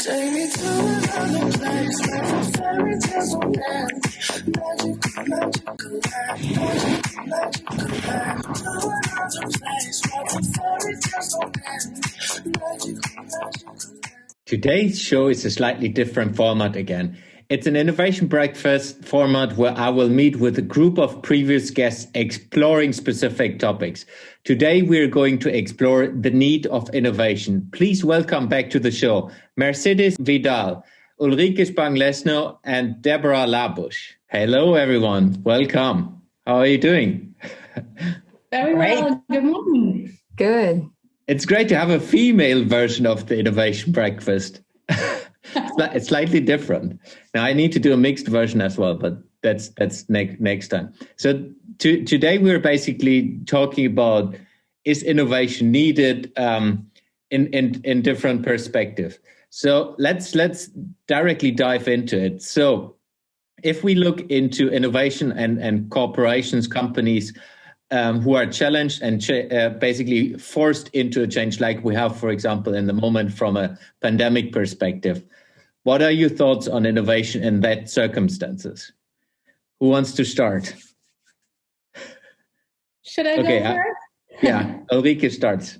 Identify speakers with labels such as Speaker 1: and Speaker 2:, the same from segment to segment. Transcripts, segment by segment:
Speaker 1: Take me to another place where the fairy tales don't end. Magical, magical land. Magical land. To another place where the fairy tales don't end. Magical, magical land.
Speaker 2: Today's show is a slightly different format again. It's an innovation breakfast format where I will meet with a group of previous guests exploring specific topics. Today, we're going to explore the need of innovation. Please welcome back to the show, Mercedes Vidal, Ulrike Spang, Lessnow, and Debora Labusch. Hello, everyone. Welcome. How are you doing?
Speaker 3: Very well. Good morning.
Speaker 4: Good.
Speaker 2: It's great to have a female version of the innovation breakfast. It's slightly different. Now I need to do a mixed version as well, but that's next time. So today we're basically talking about, is innovation needed in different perspective. So let's directly dive into it. So if we look into innovation and corporations, companies who are challenged and basically forced into a change, like we have, for example, in the moment from a pandemic perspective. What are your thoughts on innovation in that circumstances? Who wants to start?
Speaker 3: Should I go first?
Speaker 2: Yeah, Ulrike starts.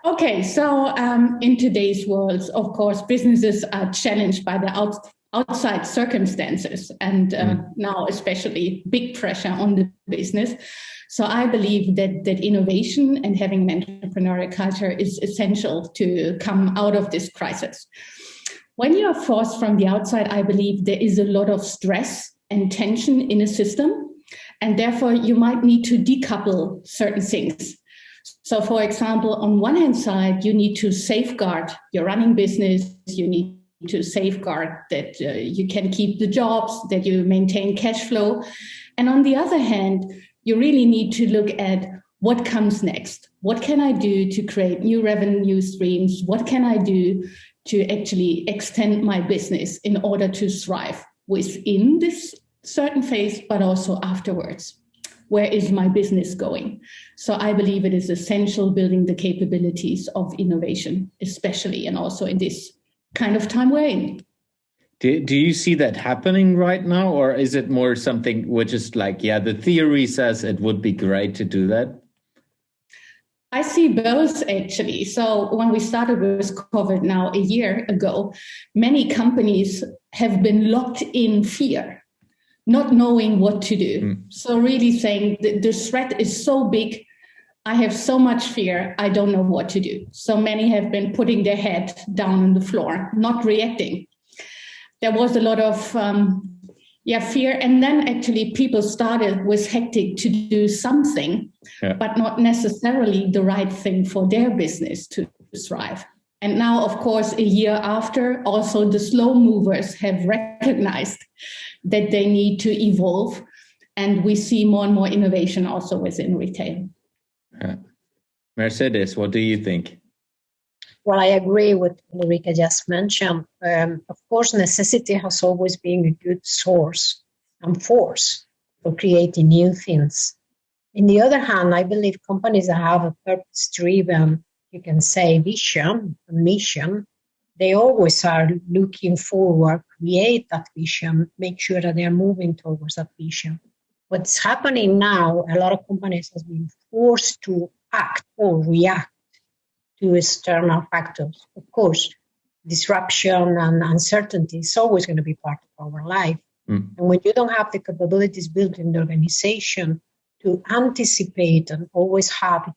Speaker 3: Okay, so in today's world, of course, businesses are challenged by the outside circumstances, and now especially big pressure on the business. So I believe that innovation and having an entrepreneurial culture is essential to come out of this crisis. When you are forced from the outside, I believe there is a lot of stress and tension in a system, and therefore you might need to decouple certain things. So, for example, on one hand side, you need to safeguard your running business, you need to safeguard that you can keep the jobs, that you maintain cash flow. And on the other hand, you really need to look at what comes next. What can I do to create new revenue streams? What can I do to actually extend my business in order to thrive within this certain phase, but also afterwards? Where is my business going? So I believe it is essential building the capabilities of innovation, especially and also in this kind of time we're in.
Speaker 2: Do you see that happening right now? Or is it more something which is like, yeah, the theory says it would be great to do that?
Speaker 3: I see both, actually. So when we started with COVID now a year ago, many companies have been locked in fear, not knowing what to do. So really saying the threat is so big, I have so much fear, I don't know what to do. So many have been putting their head down on the floor, not reacting. There was a lot of fear. And then actually people started with hectic to do something, but not necessarily the right thing for their business to thrive. And now, of course, a year after, also the slow movers have recognized that they need to evolve. And we see more and more innovation also within retail.
Speaker 2: Mercedes, what do you think?
Speaker 4: Well, I agree with what Ulrike just mentioned. Of course, necessity has always been a good source and force for creating new things. On the other hand, I believe companies that have a purpose-driven, you can say, vision and mission, they always are looking forward, create that vision, make sure that they're moving towards that vision. What's happening now, a lot of companies have been forced to act or react to external factors. Of course, disruption and uncertainty is always going to be part of our life. And when you don't have the capabilities built in the organization to anticipate and always have,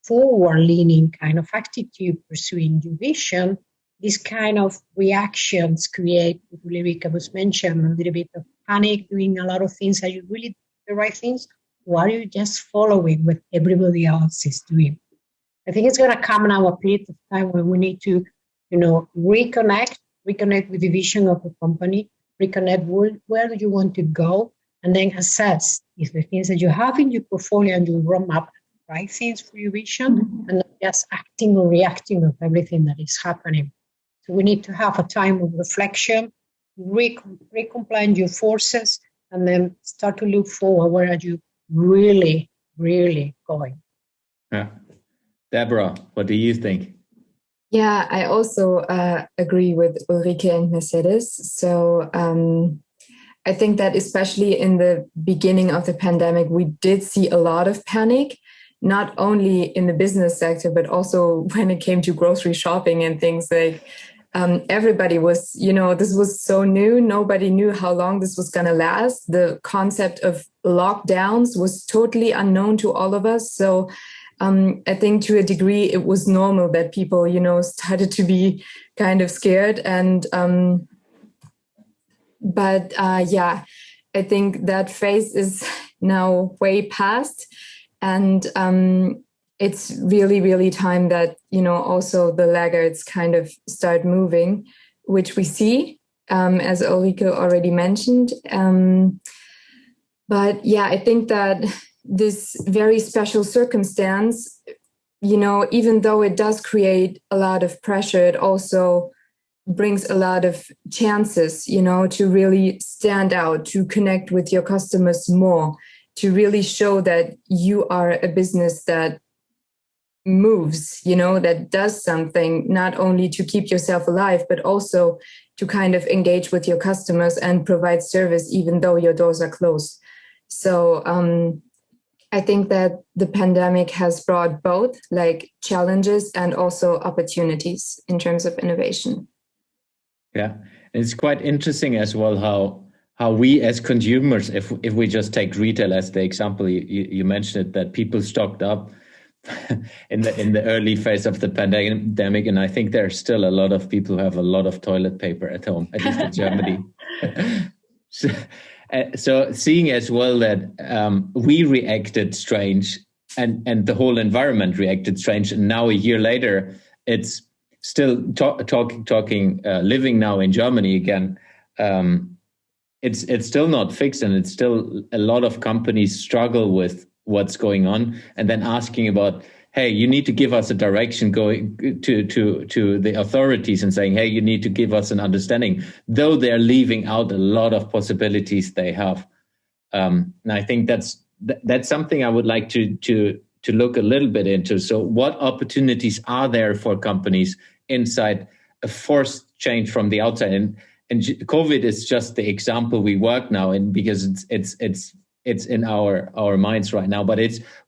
Speaker 4: forward-leaning kind of attitude pursuing your vision, these kind of reactions create, Ulrike was mentioned, a little bit of panic, doing a lot of things. Are you really doing the right things? Or are you just following what everybody else is doing? I think it's going to come now a period of time when we need to, reconnect with the vision of the company, reconnect where do you want to go, and then assess if the things that you have in your portfolio and your roadmap right things for your vision, and not just acting or reacting of everything that is happening. So we need to have a time of reflection, recompile your forces, and then start to look forward. Where are you really, really going?
Speaker 2: Yeah. Debora, what do you think?
Speaker 5: Yeah, I also agree with Ulrike and Mercedes. So I think that especially in the beginning of the pandemic, we did see a lot of panic, not only in the business sector, but also when it came to grocery shopping and things like everybody was, this was so new. Nobody knew how long this was going to last. The concept of lockdowns was totally unknown to all of us. So I think to a degree, it was normal that people, started to be kind of scared. And I think that phase is now way past. And it's really, really time that, also the laggards kind of start moving, which we see, as Ulrike already mentioned. I think that this very special circumstance, even though it does create a lot of pressure, it also brings a lot of chances, to really stand out, to connect with your customers more, to really show that you are a business that moves, that does something, not only to keep yourself alive, but also to kind of engage with your customers and provide service, even though your doors are closed. So I think that the pandemic has brought both like challenges and also opportunities in terms of innovation.
Speaker 2: Yeah, it's quite interesting as well how we as consumers, if we just take retail as the example, you mentioned it, that people stocked up in the early phase of the pandemic, and I think there are still a lot of people who have a lot of toilet paper at home, at least in Germany. So seeing as well that we reacted strange and the whole environment reacted strange, and now a year later, it's still talking living now in Germany again. It's still not fixed, and it's still a lot of companies struggle with what's going on, and then asking about, hey, you need to give us a direction, going to the authorities and saying, hey, you need to give us an understanding, though they're leaving out a lot of possibilities they have. And I think that's something I would like to look a little bit into. So what opportunities are there for companies inside a forced change from the outside? And COVID is just the example we work now in, because it's in our minds right now. But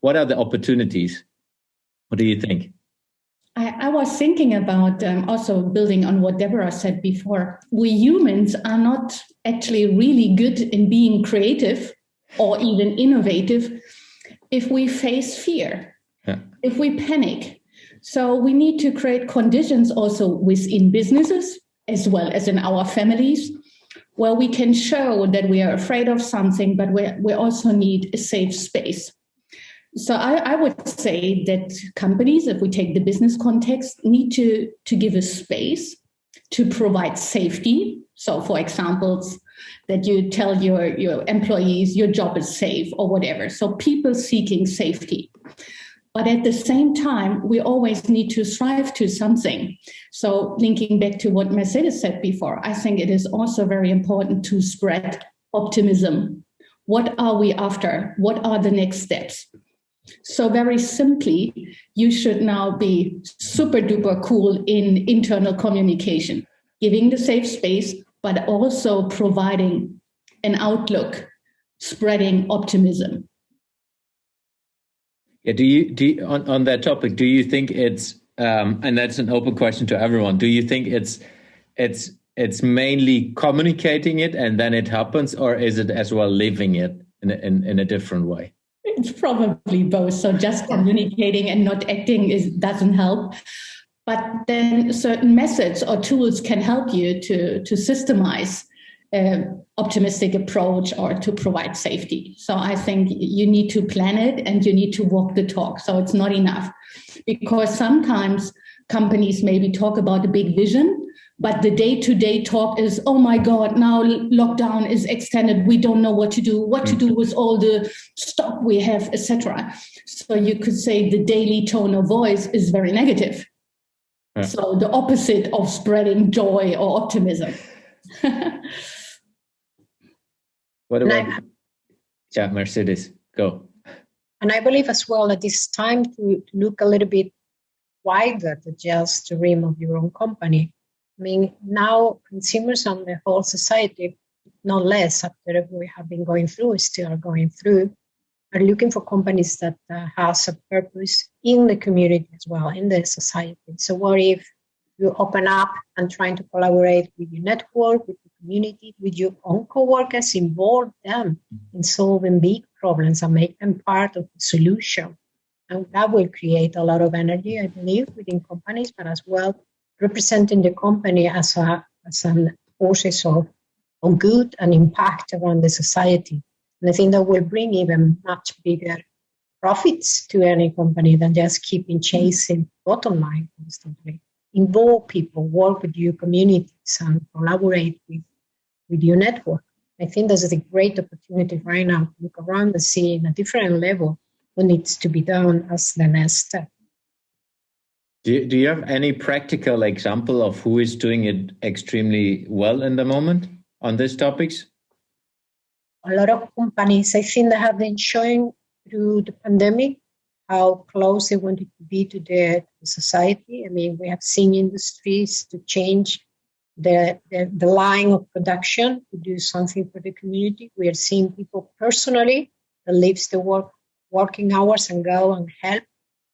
Speaker 2: what are the opportunities? What do you think?
Speaker 3: I was thinking about also building on what Debora said before. We humans are not actually really good in being creative or even innovative if we face fear, if we panic. So we need to create conditions also within businesses as well as in our families, where we can show that we are afraid of something, but we also need a safe space. So I would say that companies, if we take the business context, need to give a space to provide safety. So, for example, that you tell your employees your job is safe or whatever. So people seeking safety. But at the same time, we always need to strive to something. So linking back to what Mercedes said before, I think it is also very important to spread optimism. What are we after? What are the next steps? So very simply, you should now be super duper cool in internal communication, giving the safe space, but also providing an outlook, spreading optimism.
Speaker 2: Yeah, do you on that topic, do you think it's and that's an open question to everyone, do you think it's mainly communicating it and then it happens, or is it as well living it in a different way?
Speaker 3: It's probably both. So just communicating and not acting doesn't help. But then certain methods or tools can help you to systemize optimistic approach or to provide safety. So I think you need to plan it and you need to walk the talk. So it's not enough, because sometimes companies maybe talk about a big vision, but the day-to-day talk is, oh my God, now lockdown is extended. We don't know what to do with all the stock we have, etc. So you could say the daily tone of voice is very negative. Yeah. So the opposite of spreading joy or optimism.
Speaker 2: What about Mercedes? Go.
Speaker 4: And I believe as well that it's time to look a little bit wider than just the rim of your own company. I mean, now consumers and the whole society, no less after we have been going through, still are going through, are looking for companies that has a purpose in the community as well, in the society. So what if you open up and trying to collaborate with your network, with the community, with your own coworkers, involve them in solving big problems and make them part of the solution. And that will create a lot of energy, I believe, within companies, but as well representing the company as an forces of good and impact around the society. And I think that will bring even much bigger profits to any company than just keeping chasing bottom line constantly. Involve people, work with your communities, and collaborate with your network. I think there's a great opportunity right now to look around and see in a different level what needs to be done as the next step.
Speaker 2: Do you have any practical example of who is doing it extremely well in the moment on these topics?
Speaker 4: A lot of companies, I think, that have been showing through the pandemic how close they wanted to be to the society. I mean, we have seen industries to change the line of production to do something for the community. We are seeing people personally that leaves the working hours and go and help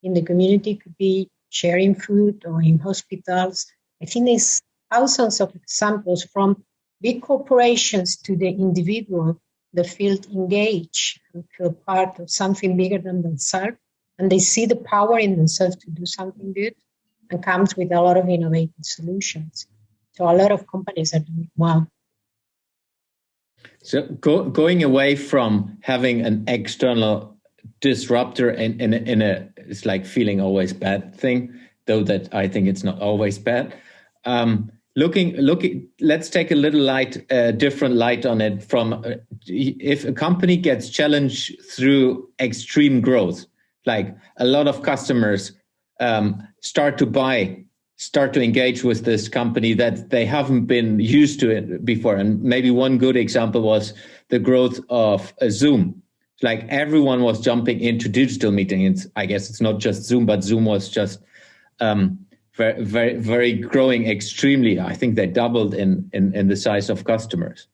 Speaker 4: in the community. Could be sharing food or in hospitals. I think there's thousands of examples from big corporations to the individual that feel engaged and feel part of something bigger than themselves. And they see the power in themselves to do something good and comes with a lot of innovative solutions. So a lot of companies are doing well.
Speaker 2: So going away from having an external disruptor in a it's like feeling always bad thing, though that I think it's not always bad. Looking, let's take a little different light on it. From if a company gets challenged through extreme growth, like a lot of customers start to engage with this company that they haven't been used to it before. And maybe one good example was the growth of Zoom. Like everyone was jumping into digital meetings. I guess it's not just Zoom, but Zoom was just very, very, very growing extremely. I think they doubled in the size of customers.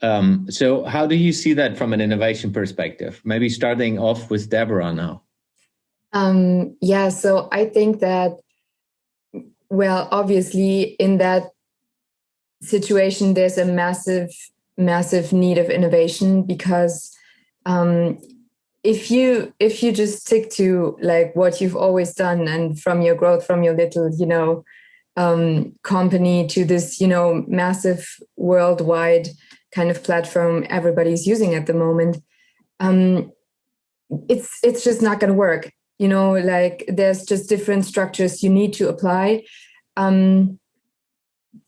Speaker 2: So how do you see that from an innovation perspective? Maybe starting off with Debora now.
Speaker 5: So I think that, well, obviously in that situation, there's a massive, massive need of innovation because if you just stick to like what you've always done and from your growth, from your little, company to this, massive worldwide kind of platform everybody's using at the moment, it's just not going to work. Like there's just different structures you need to apply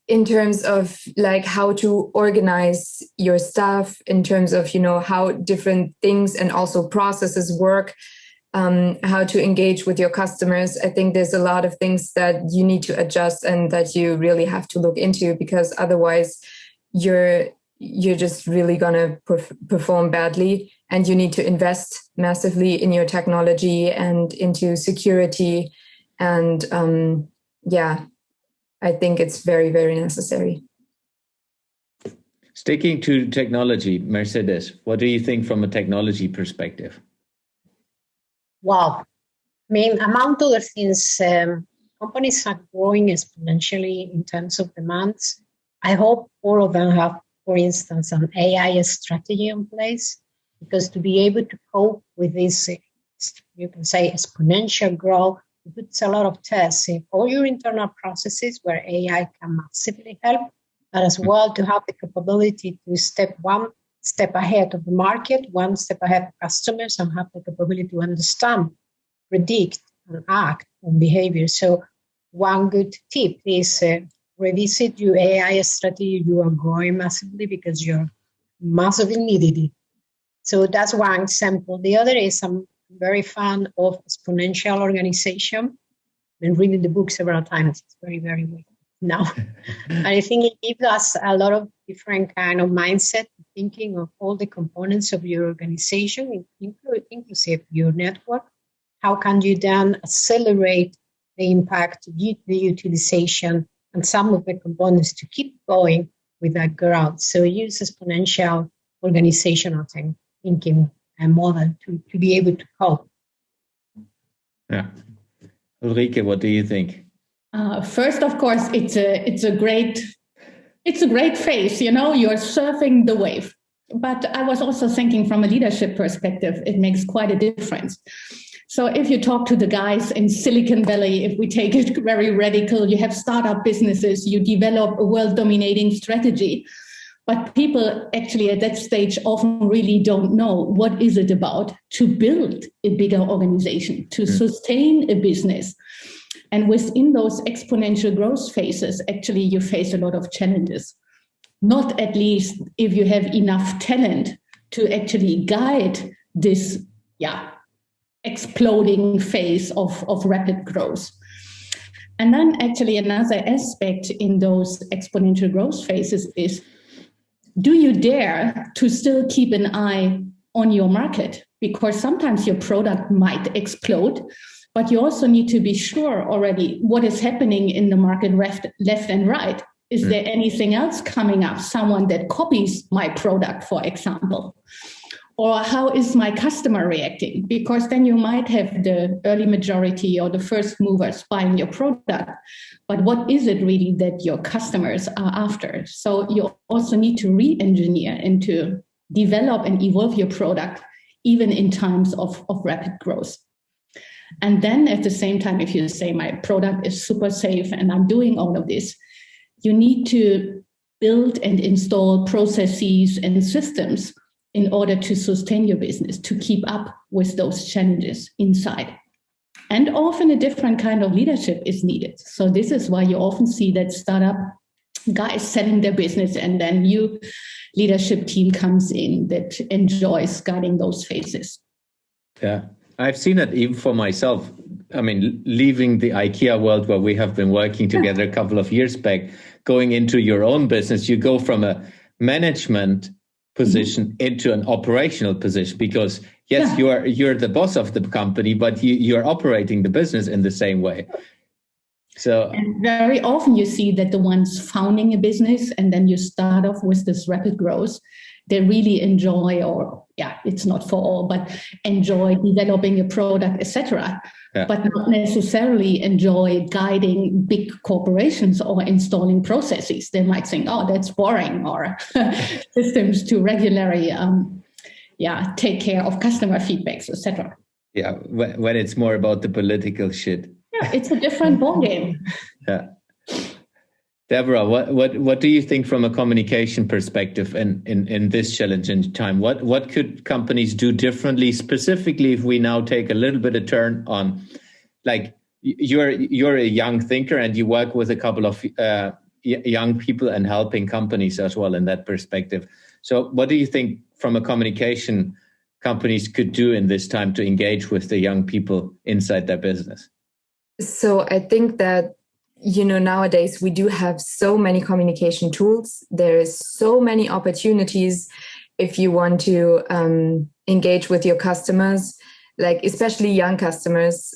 Speaker 5: in terms of like how to organize your stuff, in terms of, how different things and also processes work, how to engage with your customers. I think there's a lot of things that you need to adjust and that you really have to look into, because otherwise you're just really going to perform badly, and you need to invest massively in your technology and into security. And I think it's very, very necessary.
Speaker 2: Sticking to technology, Mercedes, what do you think from a technology perspective?
Speaker 4: Wow. I mean, among other things, companies are growing exponentially in terms of demands. I hope all of them have, for instance, an AI strategy in place, because to be able to cope with this, you can say, exponential growth, it puts a lot of tests in all your internal processes where AI can massively help, but as well to have the capability to one step ahead of the market, one step ahead of customers, and have the capability to understand, predict, and act on behavior. So one good tip is revisit your AI strategy. You are growing massively because you're massively needed it. So that's one example. The other is I'm very fan of exponential organization. I've been reading the book several times. It's very, very weak now. And I think it gives us a lot of different kind of mindset, thinking of all the components of your organization, inclusive your network. How can you then accelerate the impact, the utilization, and some of the components to keep going with that growth. So use exponential organizational thinking and model to be able to cope.
Speaker 2: Yeah. Ulrike, what do you think?
Speaker 3: First, of course, it's a great phase. You know, you're surfing the wave. But I was also thinking from a leadership perspective, it makes quite a difference. So if you talk to the guys in Silicon Valley, if we take it very radical, you have startup businesses, you develop a world-dominating strategy. But people actually at that stage often really don't know what is it about to build a bigger organization, to sustain a business. And within those exponential growth phases, actually, you face a lot of challenges. Not at least if you have enough talent to actually guide this, exploding phase of rapid growth. And then actually another aspect in those exponential growth phases is, do you dare to still keep an eye on your market? Because sometimes your product might explode, but you also need to be sure already what is happening in the market left and right. Is there anything else coming up? Someone that copies my product, for example? Or how is my customer reacting? Because then you might have the early majority or the first movers buying your product. But what is it really that your customers are after? So you also need to re-engineer and to develop and evolve your product, even in times of rapid growth. And then at the same time, if you say my product is super safe and I'm doing all of this, you need to build and install processes and systems in order to sustain your business, to keep up with those challenges inside. And often a different kind of leadership is needed. So this is why you often see that startup guys selling their business and then new leadership team comes in that enjoys guiding those phases.
Speaker 2: Yeah, I've seen it even for myself. I mean, leaving the IKEA world where we have been working together a couple of years back, going into your own business, you go from a management position into an operational position because you're the boss of the company, but you're operating the business in the same way. So
Speaker 3: and very often you see that the ones founding a business and then you start off with this rapid growth, they really enjoy, or it's not for all, but enjoy developing a product, etc. But not necessarily enjoy guiding big corporations or installing processes. They might think, oh, that's boring, or systems to regularly take care of customer feedbacks, etc.
Speaker 2: Yeah, when it's more about the political shit.
Speaker 3: Yeah, it's a different ballgame.
Speaker 2: Yeah. Debora, what do you think from a communication perspective in this challenging time? What could companies do differently, specifically if we now take a little bit of turn on, like you're a young thinker and you work with a couple of young people and helping companies as well in that perspective. So what do you think from a communication companies could do in this time to engage with the young people inside their business?
Speaker 5: So I think that nowadays we do have so many communication tools. There is so many opportunities if you want to engage with your customers, like especially young customers.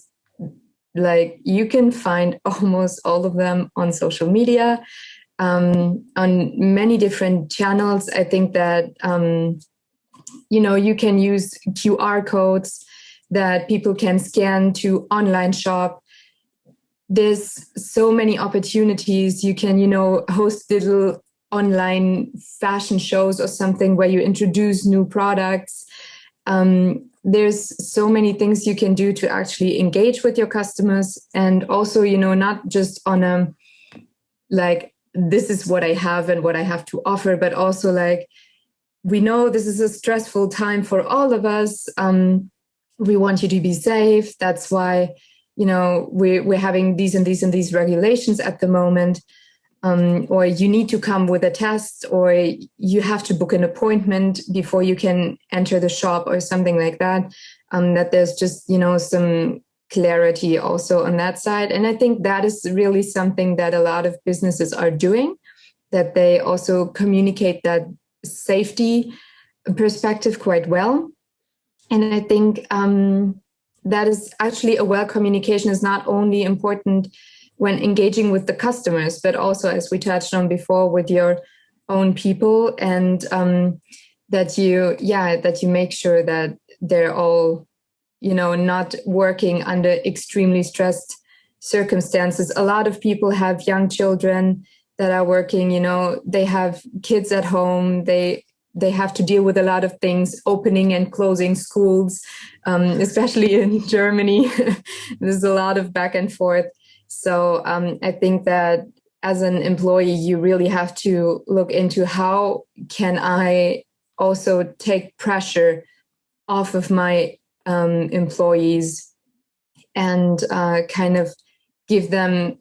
Speaker 5: Like you can find almost all of them on social media, on many different channels. I think that, you can use QR codes that people can scan to online shop. There's so many opportunities. You can, host little online fashion shows or something where you introduce new products. There's so many things you can do to actually engage with your customers. And also, not just on a, like, this is what I have and what I have to offer, but also like, we know this is a stressful time for all of us. We want you to be safe. That's why we're having these and these and these regulations at the moment, or you need to come with a test, or you have to book an appointment before you can enter the shop or something like that, that there's just, some clarity also on that side. And I think that is really something that a lot of businesses are doing, that they also communicate that safety perspective quite well. And I think, that is actually a well communication is not only important when engaging with the customers, but also, as we touched on before, with your own people, and that you make sure that they're all, not working under extremely stressed circumstances. A lot of people have young children that are working, they have kids at home, they have to deal with a lot of things, opening and closing schools, especially in Germany. There's a lot of back and forth. So I think that as an employee, you really have to look into how can I also take pressure off of my employees and kind of give them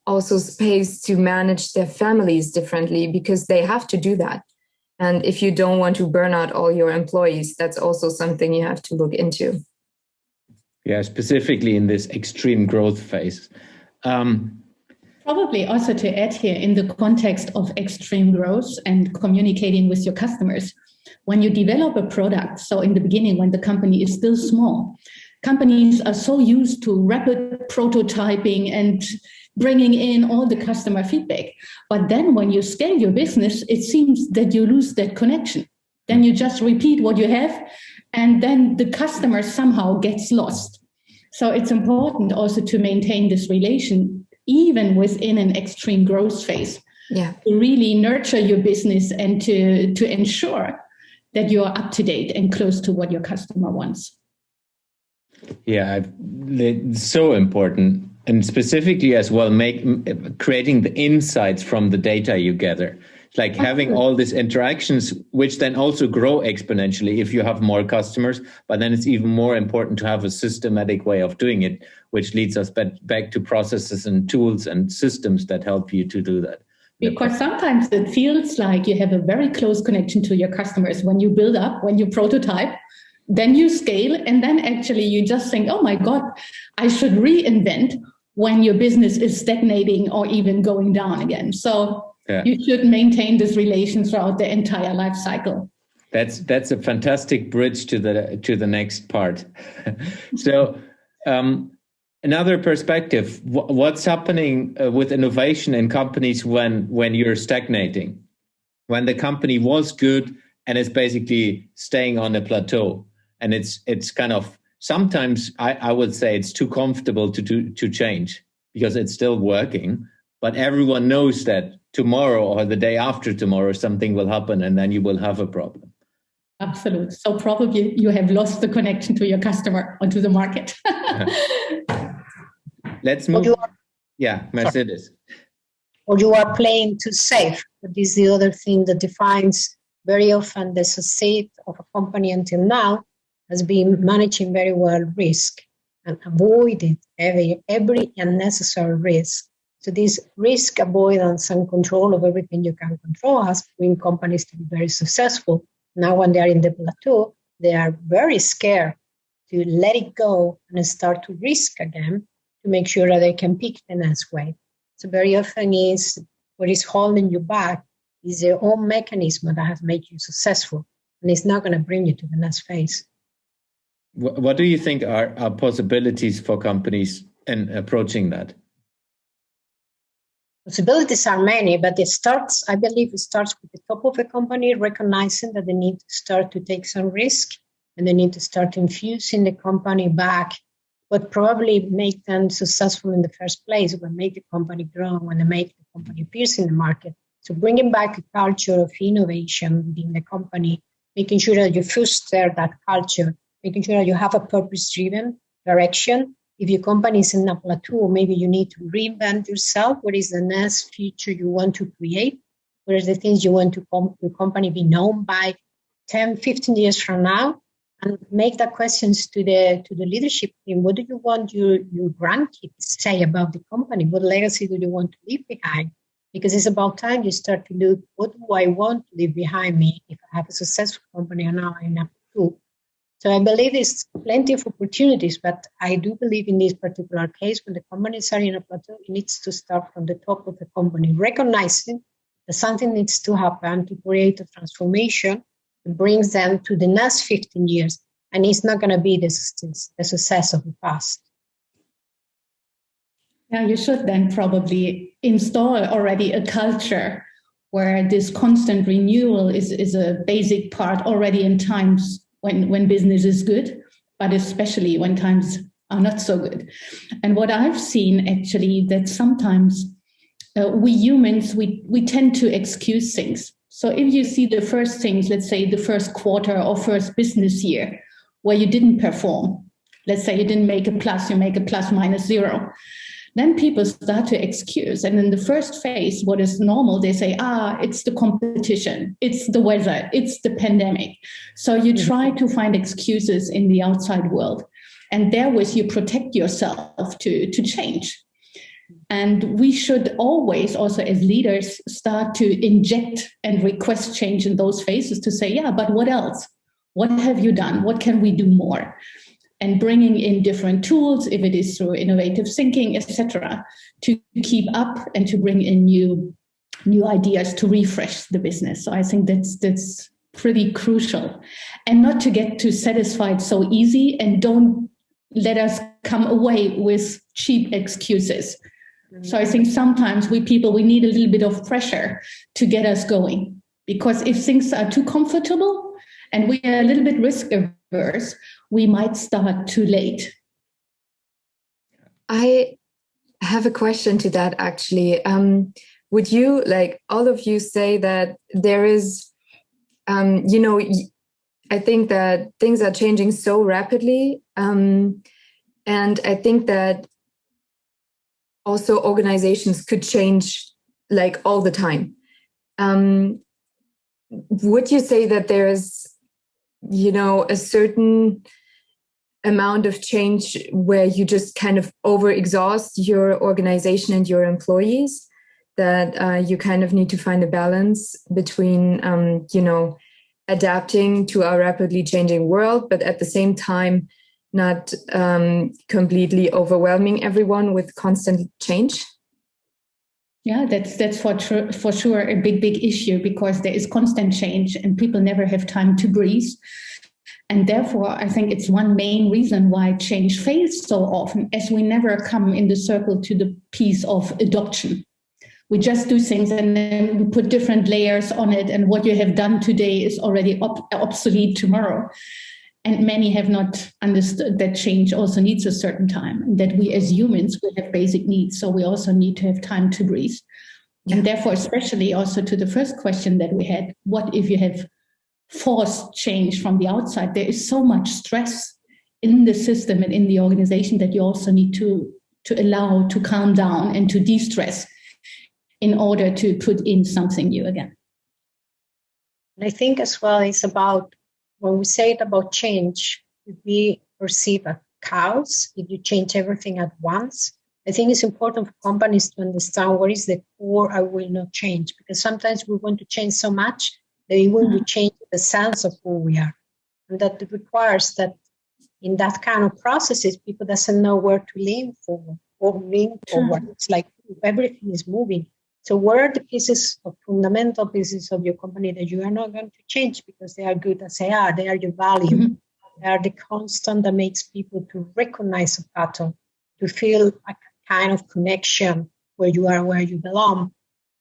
Speaker 5: also space to manage their families differently, because they have to do that. And if you don't want to burn out all your employees, that's also something you have to look into.
Speaker 2: Yeah, specifically in this extreme growth phase.
Speaker 3: Probably also to add here, in the context of extreme growth and communicating with your customers, when you develop a product, so in the beginning, when the company is still small, companies are so used to rapid prototyping and bringing in all the customer feedback. But then when you scale your business, it seems that you lose that connection. Then you just repeat what you have, and then the customer somehow gets lost. So it's important also to maintain this relation, even within an extreme growth phase.
Speaker 5: Yeah.
Speaker 3: To really nurture your business and to ensure that you are up to date and close to what your customer wants.
Speaker 2: Yeah, it's so important. And specifically as well, creating the insights from the data you gather. Like having all these interactions, which then also grow exponentially if you have more customers. But then it's even more important to have a systematic way of doing it, which leads us back to processes and tools and systems that help you to do that.
Speaker 3: Because sometimes it feels like you have a very close connection to your customers when you build up, when you prototype, then you scale, and then actually you just think, oh my God, I should reinvent when your business is stagnating or even going down again. So you should maintain this relation throughout the entire life cycle.
Speaker 2: That's a fantastic bridge to the next part. So another perspective, what's happening with innovation in companies when you're stagnating, when the company was good and it's basically staying on a plateau, and it's kind of, sometimes I would say it's too comfortable to change because it's still working, but everyone knows that tomorrow or the day after tomorrow something will happen and then you will have a problem.
Speaker 3: Absolutely. So probably you have lost the connection to your customer or to the market.
Speaker 2: Let's move. Mercedes.
Speaker 4: Or you are playing too safe. But this is the other thing that defines very often the success of a company until now, has been managing very well risk and avoiding every unnecessary risk. So this risk avoidance and control of everything you can control has been companies to be very successful. Now when they are in the plateau, they are very scared to let it go and start to risk again to make sure that they can pick the next wave. So very often is what is holding you back is your own mechanism that has made you successful, and it's not going to bring you to the next phase.
Speaker 2: What do you think are possibilities for companies in approaching that?
Speaker 4: Possibilities are many, but I believe it starts with the top of the company, recognizing that they need to start to take some risk and they need to start infusing the company back what probably make them successful in the first place, what make the company grow, when they make the company appears in the market. So bringing back a culture of innovation within the company, making sure that you foster that culture, making sure that you have a purpose-driven direction. If your company is in a plateau, maybe you need to reinvent yourself. What is the next future you want to create? What are the things you want to your company be known by 10, 15 years from now? And make that questions to the leadership team. What do you want your grandkids to say about the company? What legacy do you want to leave behind? Because it's about time you start to look, what do I want to leave behind me if I have a successful company and now I'm in a plateau? So I believe there's plenty of opportunities, but I do believe in this particular case, when the companies are in a plateau, it needs to start from the top of the company, recognizing that something needs to happen to create a transformation that brings them to the next 15 years. And it's not going to be the success of the past.
Speaker 3: Yeah, you should then probably install already a culture where this constant renewal is a basic part already in times when business is good, but especially when times are not so good. And what I've seen actually that sometimes we humans, we tend to excuse things. So if you see the first things, let's say the first quarter or first business year where you didn't perform, let's say you didn't make a plus, you make a plus minus zero, then people start to excuse. And in the first phase, what is normal, they say, it's the competition, it's the weather, it's the pandemic. So you try to find excuses in the outside world. And therewith you protect yourself to change. And we should always also as leaders start to inject and request change in those phases to say, yeah, but what else? What have you done? What can we do more? And bringing in different tools, if it is through innovative thinking, etc., to keep up and to bring in new ideas to refresh the business. So I think that's pretty crucial. And not to get too satisfied so easy, and don't let us come away with cheap excuses. So I think sometimes we need a little bit of pressure to get us going. Because if things are too comfortable and we are a little bit risk averse, we might start too late.
Speaker 5: I have a question to that, actually. Would you, like all of you, say that there is, I think that things are changing so rapidly. And I think that also organizations could change like all the time. Would you say that there's, a certain amount of change where you just kind of overexhaust your organization and your employees, that you kind of need to find a balance between, adapting to our rapidly changing world, but at the same time, not completely overwhelming everyone with constant change?
Speaker 3: Yeah, that's for sure a big issue, because there is constant change and people never have time to breathe. And therefore, I think it's one main reason why change fails so often, as we never come in the circle to the piece of adoption. We just do things and then we put different layers on it. And what you have done today is already obsolete tomorrow. And many have not understood that change also needs a certain time, and that we as humans, we have basic needs. So we also need to have time to breathe. And therefore, especially also to the first question that we had, what if you have forced change from the outside? There is so much stress in the system and in the organization that you also need to allow to calm down and to de-stress in order to put in something new again.
Speaker 4: And I think as well, it's about, when we say it about change, we perceive a chaos if you change everything at once. I think it's important for companies to understand what is the core I will not change, because sometimes we want to change so much that even we change the sense of who we are. And that requires that in that kind of processes, people doesn't know where to lean forward or lean forward. It's like everything is moving. So what are the pieces of fundamental pieces of your company that you are not going to change because they are good as they are? They are your value. Mm-hmm. They are the constant that makes people to recognize a pattern, to feel a kind of connection where you are, where you belong.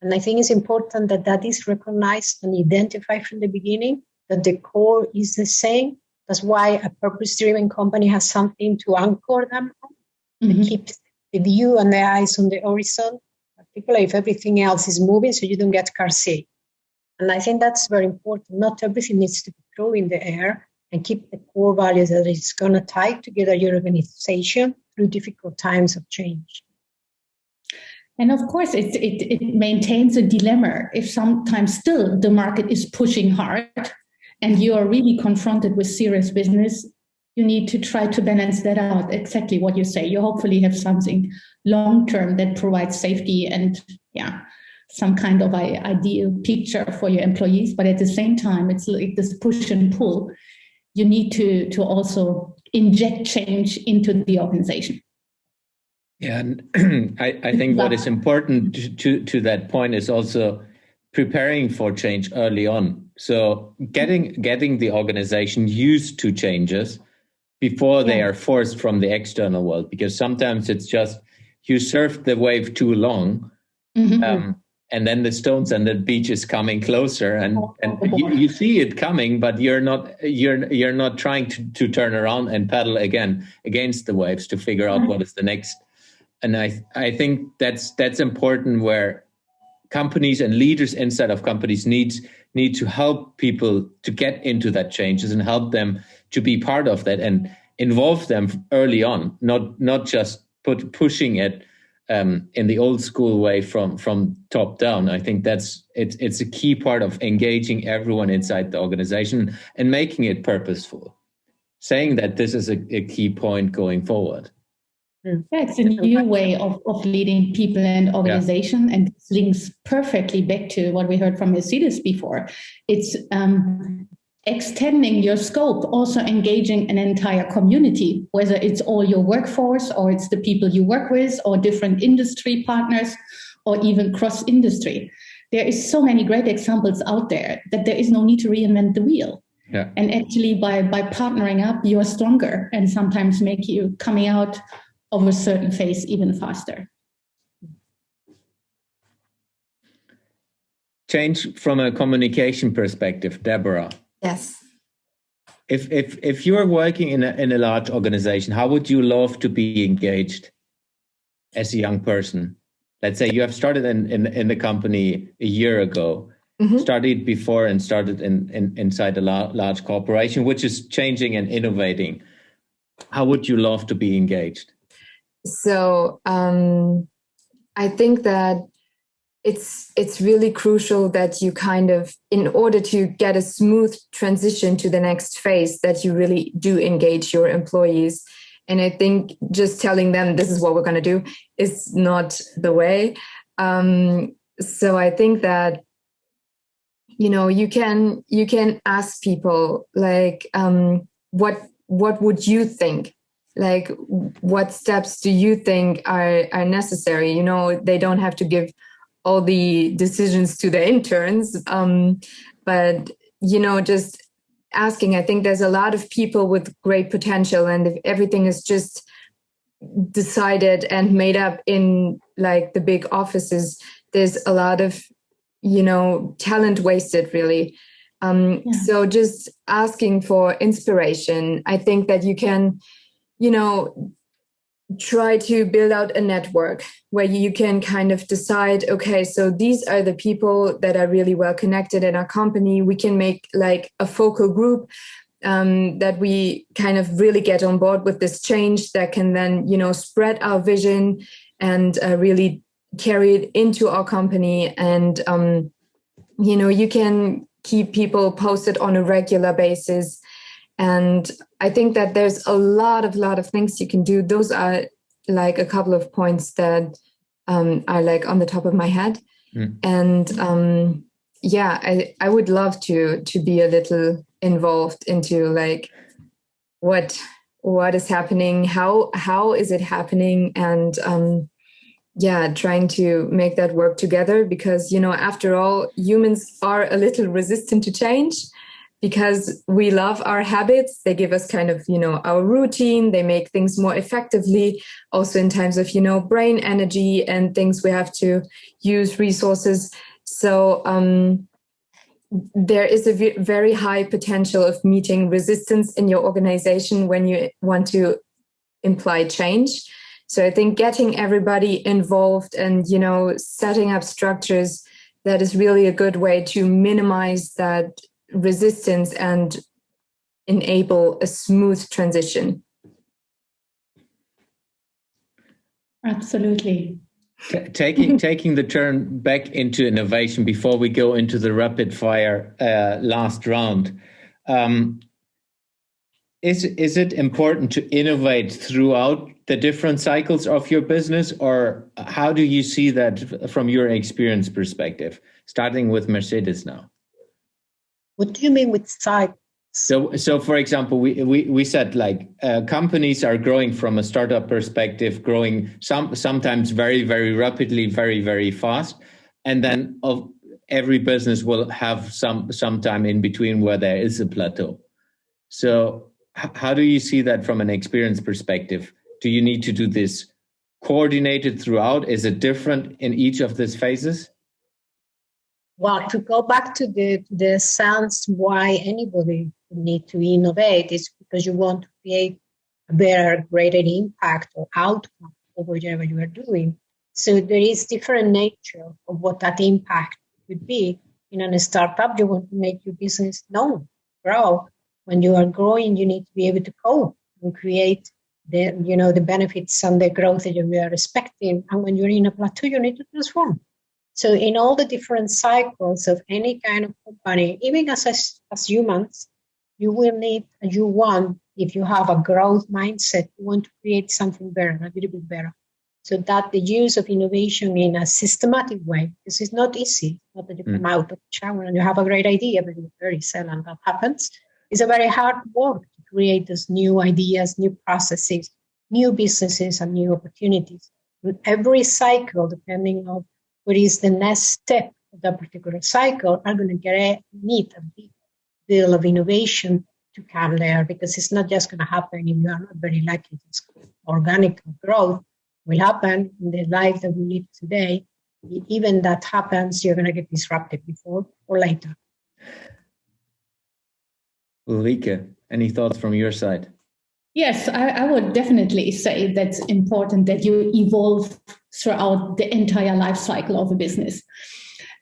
Speaker 4: And I think it's important that that is recognized and identified from the beginning, that the core is the same. That's why a purpose-driven company has something to anchor them on, to keep the view and the eyes on the horizon, particularly if everything else is moving, so you don't get car sick. And I think that's very important. Not everything needs to be thrown in the air, and keep the core values that is going to tie together your organization through difficult times of change.
Speaker 3: And of course, it maintains a dilemma. If sometimes still the market is pushing hard and you are really confronted with serious business, you need to try to balance that out. Exactly what you say. You hopefully have something long-term that provides safety and some kind of ideal picture for your employees. But at the same time, it's like this push and pull. You need to also inject change into the organization.
Speaker 2: Yeah, and I think what is important to that point is also preparing for change early on. So getting the organization used to changes before they are forced from the external world, because sometimes it's just you surfed the wave too long, and then the stones and the beach is coming closer, and you see it coming, but you're not trying to turn around and paddle again against the waves to figure out what is the next. And I think that's important, where companies and leaders inside of companies need to help people to get into that changes and help them to be part of that and involve them early on, not just pushing it in the old school way from top down. I think it's a key part of engaging everyone inside the organization and making it purposeful, saying that this is a key point going forward.
Speaker 3: Yeah, it's a new way of leading people and organization, and this links perfectly back to what we heard from Mercedes before. It's extending your scope, also engaging an entire community, whether it's all your workforce or it's the people you work with or different industry partners or even cross-industry. There is so many great examples out there that there is no need to reinvent the wheel.
Speaker 2: Yeah.
Speaker 3: And actually by partnering up, you're stronger and sometimes make you coming out of a certain phase even faster.
Speaker 2: Change from a communication perspective, Debora.
Speaker 5: Yes.
Speaker 2: If you're working in a large organization, how would you love to be engaged as a young person? Let's say you have started in the company a year ago, started before and started inside a large corporation, which is changing and innovating. How would you love to be engaged?
Speaker 5: So I think that it's really crucial that you kind of, in order to get a smooth transition to the next phase, that you really do engage your employees. And I think just telling them this is what we're going to do is not the way. So I think that, you can ask people like, what would you think? Like, what steps do you think are necessary? They don't have to give all the decisions to the interns, but just asking. I think there's a lot of people with great potential, and if everything is just decided and made up in like the big offices, there's a lot of talent wasted, really. So just asking for inspiration. I think that you can try to build out a network where you can kind of decide, okay, so these are the people that are really well connected in our company. We can make like a focal group that we kind of really get on board with this change, that can then, spread our vision and really carry it into our company. And, you can keep people posted on a regular basis. And I think that there's a lot of things you can do. Those are like a couple of points that are like on the top of my head. And I would love to be a little involved into like what is happening, how is it happening, and trying to make that work together, because after all, humans are a little resistant to change. Because we love our habits. They give us kind of, our routine. They make things more effectively. Also in terms of, brain energy and things we have to use resources. So there is a very high potential of meeting resistance in your organization when you want to imply change. So I think getting everybody involved and, setting up structures, that is really a good way to minimize that resistance and enable a smooth transition.
Speaker 3: Absolutely.
Speaker 2: Taking the turn back into innovation before we go into the rapid fire last round. Is it important to innovate throughout the different cycles of your business, or how do you see that from your experience perspective? Starting with Mercedes now.
Speaker 4: What do you mean with cycle?
Speaker 2: So for example, we said like companies are growing from a startup perspective, growing sometimes very, very rapidly, very, very fast. And then every business will have some time in between where there is a plateau. So how do you see that from an experience perspective? Do you need to do this coordinated throughout? Is it different in each of these phases?
Speaker 4: Well, to go back to the sense why anybody need to innovate is because you want to create a better, greater impact or outcome of whatever you are doing. So there is different nature of what that impact could be. In a startup, you want to make your business known, grow. When you are growing, you need to be able to cope and create the benefits and the growth that you are expecting. And when you're in a plateau, you need to transform. So in all the different cycles of any kind of company, even as humans, you will need, if you have a growth mindset, you want to create something better, a little bit better. So that the use of innovation in a systematic way, this is not easy. Not that you come out of the shower and you have a great idea, but it's very seldom that happens. It's a very hard work to create those new ideas, new processes, new businesses, and new opportunities. With every cycle, depending on what is the next step of that particular cycle, are going to need a big deal of innovation to come there, because it's not just going to happen if you are not very lucky. It's organic growth will happen in the life that we live today. Even that happens, you're going to get disrupted before or later.
Speaker 2: Ulrike, any thoughts from your side?
Speaker 3: Yes, I would definitely say that's important that you evolve throughout the entire life cycle of a business.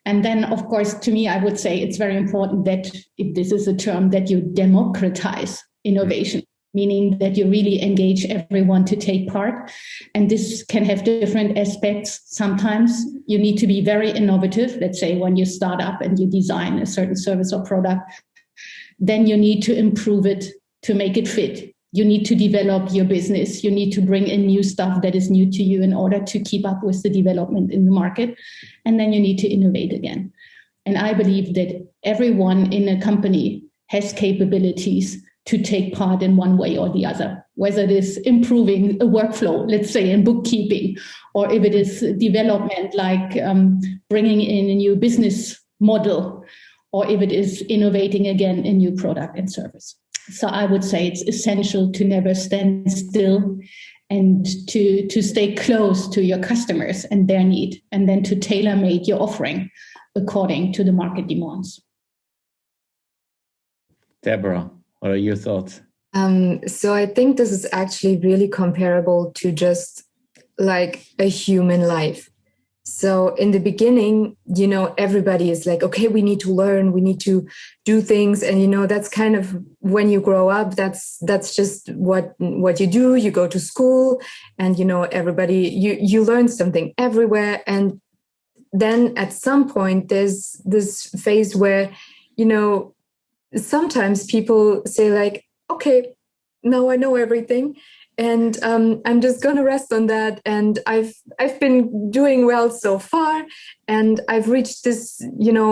Speaker 3: And then, of course, to me, I would say it's very important that, if this is a term, that you democratize innovation, meaning that you really engage everyone to take part. And this can have different aspects. Sometimes you need to be very innovative. Let's say when you start up and you design a certain service or product, then you need to improve it to make it fit. You need to develop your business. You need to bring in new stuff that is new to you in order to keep up with the development in the market. And then you need to innovate again. And I believe that everyone in a company has capabilities to take part in one way or the other, whether it is improving a workflow, let's say in bookkeeping, or if it is development like bringing in a new business model, or if it is innovating again a new product and service. So I would say it's essential to never stand still and to stay close to your customers and their need, and then to tailor-make your offering according to the market demands.
Speaker 2: Debora, what are your thoughts?
Speaker 5: So I think this is actually really comparable to just like a human life. So in the beginning, everybody is like, okay, we need to learn, we need to do things. And, that's kind of when you grow up, that's just what you do. You go to school and, everybody, you learn something everywhere. And then at some point, there's this phase where, sometimes people say like, okay, now I know everything. And I'm just going to rest on that. And I've been doing well so far. And I've reached this,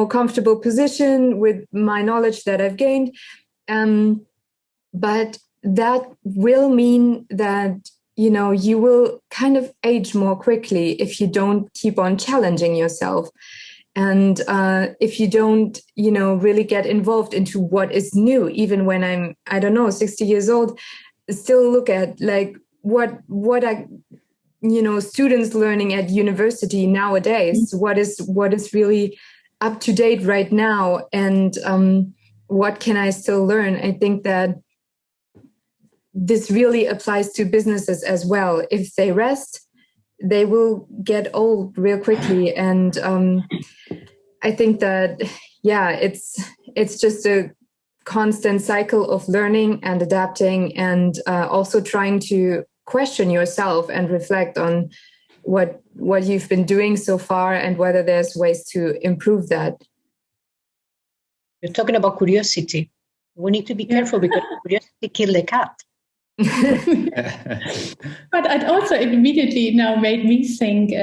Speaker 5: comfortable position with my knowledge that I've gained. But that will mean that, you will kind of age more quickly if you don't keep on challenging yourself. And if you don't, really get involved into what is new, even when I'm, 60 years old, still look at like what are students learning at university nowadays, what is really up to date right now, and what can I still learn. I think that this really applies to businesses as well. If they rest, they will get old real quickly. And I think that it's just a constant cycle of learning and adapting, and also trying to question yourself and reflect on what you've been doing so far and whether there's ways to improve that.
Speaker 4: You're talking about curiosity. We need to be careful because curiosity killed the cat.
Speaker 3: But it also immediately now made me think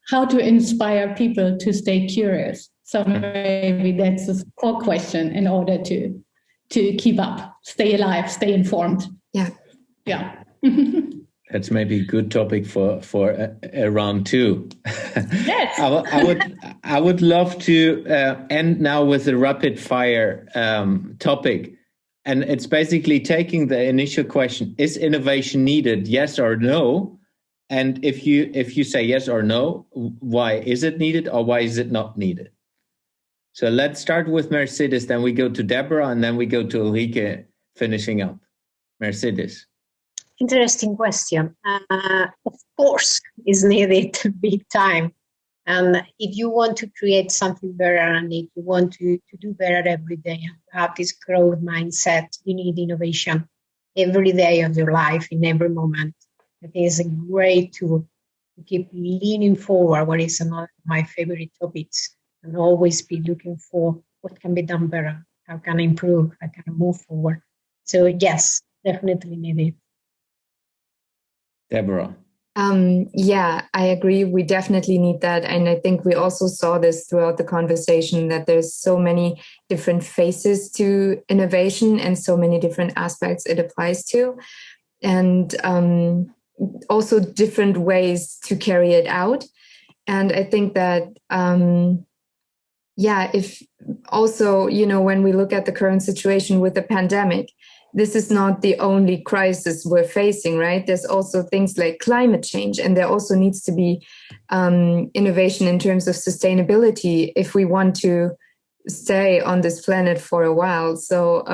Speaker 3: how to inspire people to stay curious. So maybe that's a core question in order to keep up, stay alive, stay informed.
Speaker 5: Yeah.
Speaker 3: Yeah.
Speaker 2: That's maybe a good topic for a round two.
Speaker 3: Yes.
Speaker 2: I would love to end now with a rapid fire topic, and it's basically taking the initial question: is innovation needed? Yes or no? And if you say yes or no, why is it needed or why is it not needed? So let's start with Mercedes, then we go to Debora, and then we go to Ulrike, finishing up. Mercedes.
Speaker 4: Interesting question. Of course, is needed big time. And if you want to create something better and if you want to do better every day and have this growth mindset, you need innovation every day of your life, in every moment. I think it's a great tool to keep leaning forward, what is another of my favorite topics, and always be looking for what can be done better, how can I improve, how can I move forward. So yes, definitely needed.
Speaker 2: Debora.
Speaker 5: Yeah, I agree. We definitely need that. And I think we also saw this throughout the conversation, that there's so many different faces to innovation and so many different aspects it applies to. And also different ways to carry it out. And I think that, if also, when we look at the current situation with the pandemic, this is not the only crisis we're facing, right? There's also things like climate change, and there also needs to be innovation in terms of sustainability if we want to stay on this planet for a while. So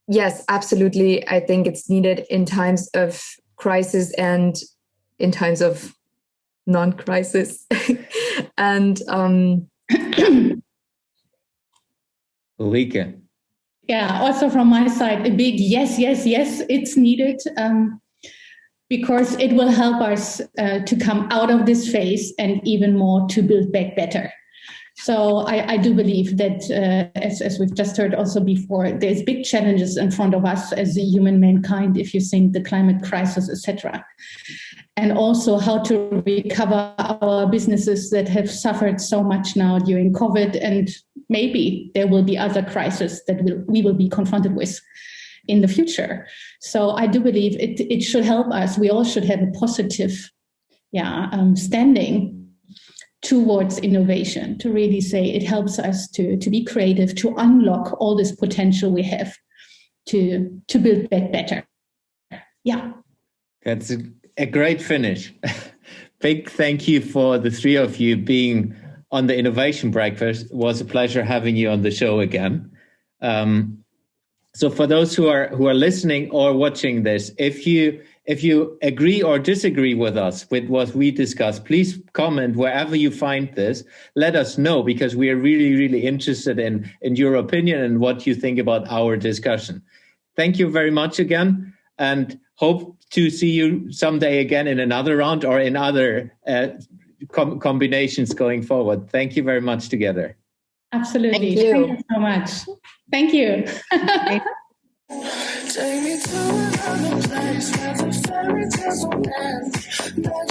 Speaker 5: yes, absolutely. I think it's needed in times of crisis and in times of non-crisis. And
Speaker 2: Ulrike.
Speaker 3: Yeah, also from my side, a big yes, it's needed, because it will help us to come out of this phase and even more to build back better. So I do believe that, as we've just heard also before, there's big challenges in front of us as a human mankind, if you think the climate crisis, etc. And also how to recover our businesses that have suffered so much now during COVID, and maybe there will be other crises that we will be confronted with in the future. So I do believe it should help us. We all should have a positive standing towards innovation, to really say it helps us to be creative, to unlock all this potential we have to build back better. Yeah.
Speaker 2: That's a great finish. Big thank you for the three of you being on the Innovation Breakfast. It was a pleasure having you on the show again. So for those who are listening or watching this, if you agree or disagree with us with what we discussed, please comment wherever you find this. Let us know, because we are really, really interested in your opinion and what you think about our discussion. Thank you very much again, and hope to see you someday again in another round or in other combinations going forward. Thank you very much together.
Speaker 3: Absolutely. Thank you so much. Thank you.
Speaker 1: Take me to another place where the fairy tales don't end.